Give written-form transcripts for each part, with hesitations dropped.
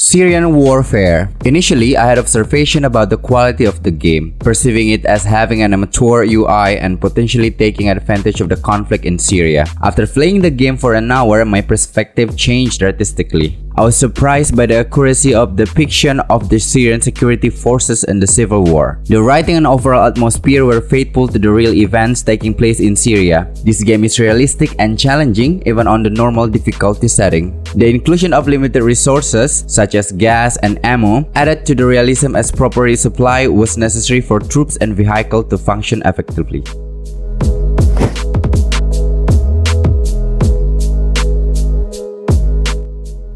Syrian Warfare. Initially, I had observation about the quality of the game, perceiving it as having an amateur UI and potentially taking advantage of the conflict in Syria. After playing the game for an hour, my perspective changed drastically. I was surprised by the accuracy of depiction of the Syrian security forces in the civil war. The writing and overall atmosphere were faithful to the real events taking place in Syria. This game is realistic and challenging even on the normal difficulty setting. The inclusion of limited resources, such as gas and ammo, added to the realism as proper resupply was necessary for troops and vehicles to function effectively.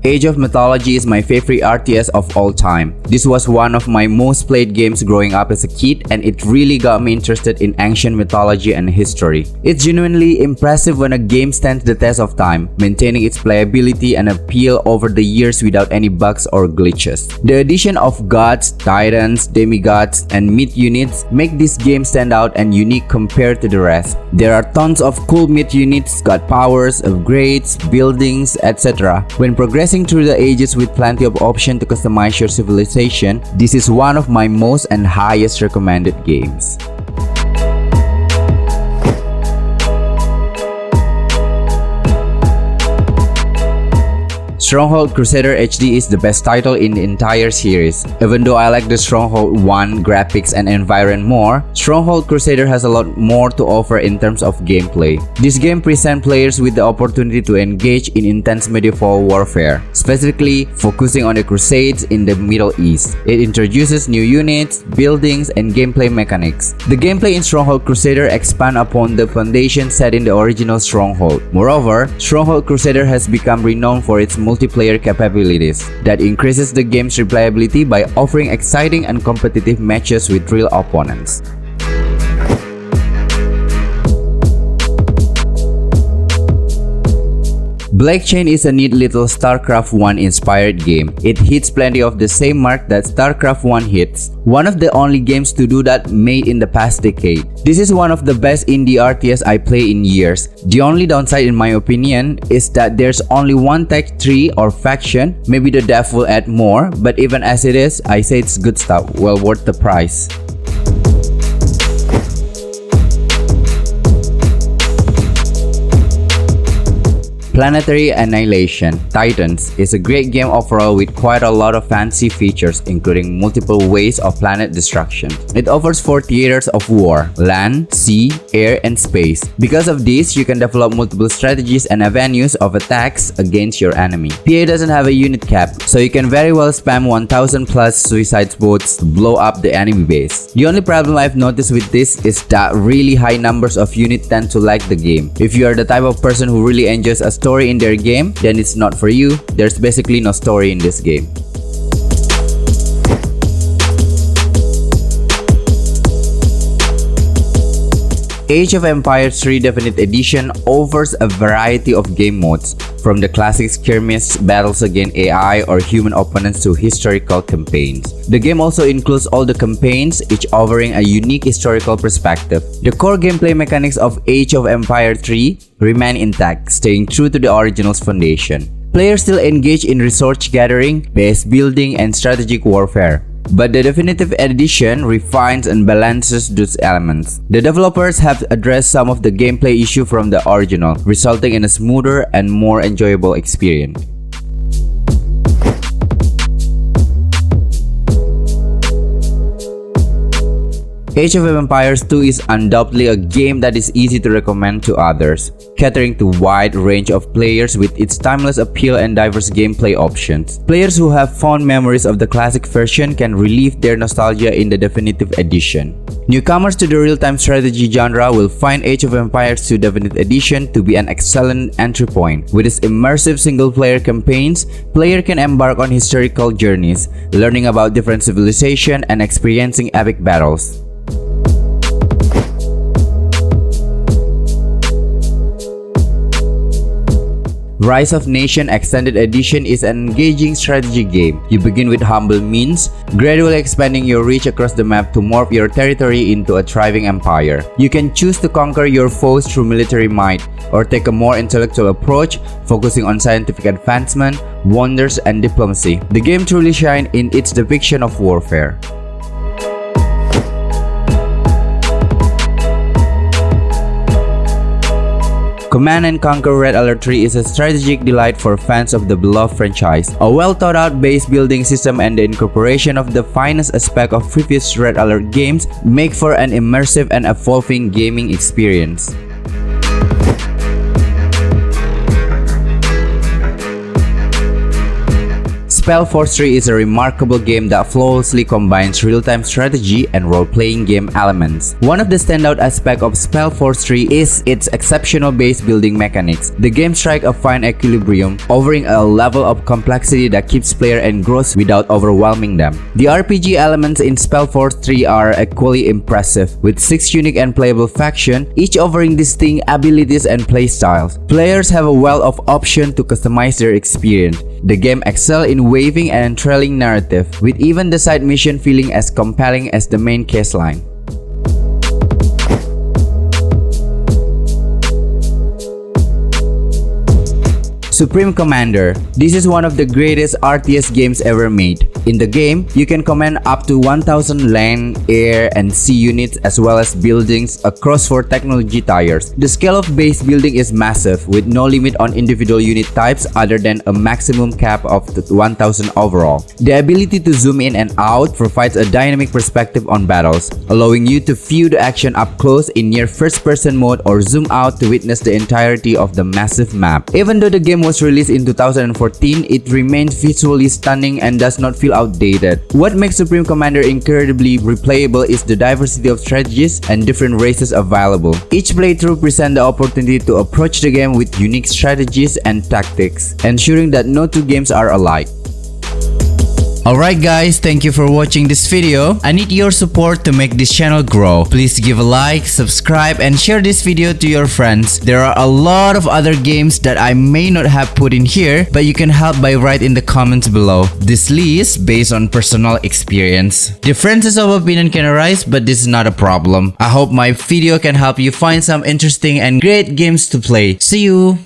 Age of Mythology is my favorite RTS of all time. This was one of my most played games growing up as a kid, and it really got me interested in ancient mythology and history. It's genuinely impressive when a game stands the test of time, maintaining its playability and appeal over the years without any bugs or glitches. The addition of gods, titans, demigods, and myth units make this game stand out and unique compared to the rest. There are tons of cool myth units, god powers, upgrades, buildings, etc. When progressing through the ages with plenty of options to customize your civilization, this is one of my most and highest recommended games. Stronghold Crusader HD is the best title in the entire series. Even though I like the Stronghold 1 graphics and environment more, Stronghold Crusader has a lot more to offer in terms of gameplay. This game presents players with the opportunity to engage in intense medieval warfare, specifically focusing on the Crusades in the Middle East. It introduces new units, buildings, and gameplay mechanics. The gameplay in Stronghold Crusader expands upon the foundation set in the original Stronghold. Moreover, Stronghold Crusader has become renowned for its multiplayer capabilities that increases the game's replayability by offering exciting and competitive matches with real opponents. BlackChain is a neat little StarCraft 1 inspired game. It hits plenty of the same mark that StarCraft 1 hits. One of the only games to do that made in the past decade. This is one of the best indie RTS I play in years. The only downside in my opinion is that there's only one tech tree or faction. Maybe the dev will add more, but even as it is, I say it's good stuff, well worth the price. Planetary Annihilation Titans is a great game overall with quite a lot of fancy features, including multiple ways of planet destruction. It offers 4 theaters of war: land, sea, air, and space. Because of this, you can develop multiple strategies and avenues of attacks against your enemy. PA doesn't have a unit cap, so you can very well spam 1000 plus suicide boats to blow up the enemy base. The only problem I've noticed with this is that really high numbers of units tend to lag the game. If you are the type of person who really enjoys a story in their game, then it's not for you. There's basically no story in this game. Age of Empires 3 Definitive Edition offers a variety of game modes, from the classic skirmish battles against AI or human opponents to historical campaigns. The game also includes all the campaigns, each offering a unique historical perspective. The core gameplay mechanics of Age of Empires 3 remain intact, staying true to the original's foundation. Players still engage in resource gathering, base building, and strategic warfare. But the Definitive Edition refines and balances those elements. The developers have addressed some of the gameplay issues from the original, resulting in a smoother and more enjoyable experience. Age of Empires 2 is undoubtedly a game that is easy to recommend to others, catering to a wide range of players with its timeless appeal and diverse gameplay options. Players who have fond memories of the classic version can relive their nostalgia in the Definitive Edition. Newcomers to the real-time strategy genre will find Age of Empires 2 Definitive Edition to be an excellent entry point. With its immersive single-player campaigns, players can embark on historical journeys, learning about different civilizations and experiencing epic battles. Rise of Nation Extended Edition is an engaging strategy game. You begin with humble means, gradually expanding your reach across the map to morph your territory into a thriving empire. You can choose to conquer your foes through military might, or take a more intellectual approach, focusing on scientific advancement, wonders, and diplomacy. The game truly shines in its depiction of warfare. Command & Conquer Red Alert 3 is a strategic delight for fans of the beloved franchise. A well-thought-out base building system and the incorporation of the finest aspect of previous Red Alert games make for an immersive and evolving gaming experience. Spellforce 3 is a remarkable game that flawlessly combines real-time strategy and role-playing game elements. One of the standout aspects of Spellforce 3 is its exceptional base building mechanics. The game strikes a fine equilibrium, offering a level of complexity that keeps players engrossed without overwhelming them. The RPG elements in Spellforce 3 are equally impressive, with 6 unique and playable factions, each offering distinct abilities and playstyles. Players have a wealth of options to customize their experience. The game excels in waving and enthralling narrative, with even the side mission feeling as compelling as the main case line. Supreme Commander. This is one of the greatest RTS games ever made. In the game, you can command up to 1000 land, air, and sea units as well as buildings across 4 technology tiers. The scale of base building is massive, with no limit on individual unit types other than a maximum cap of 1000 overall. The ability to zoom in and out provides a dynamic perspective on battles, allowing you to view the action up close in near first-person mode or zoom out to witness the entirety of the massive map. Even though the game was released in 2014, it remains visually stunning and does not feel outdated. What makes Supreme Commander incredibly replayable is the diversity of strategies and different races available. Each playthrough presents the opportunity to approach the game with unique strategies and tactics, ensuring that no two games are alike. Alright guys, thank you for watching this video. I need your support to make this channel grow. Please give a like, subscribe, and share this video to your friends. There are a lot of other games that I may not have put in here, but you can help by writing in the comments below. This list based on personal experience. Differences of opinion can arise, but this is not a problem. I hope my video can help you find some interesting and great games to play. See you!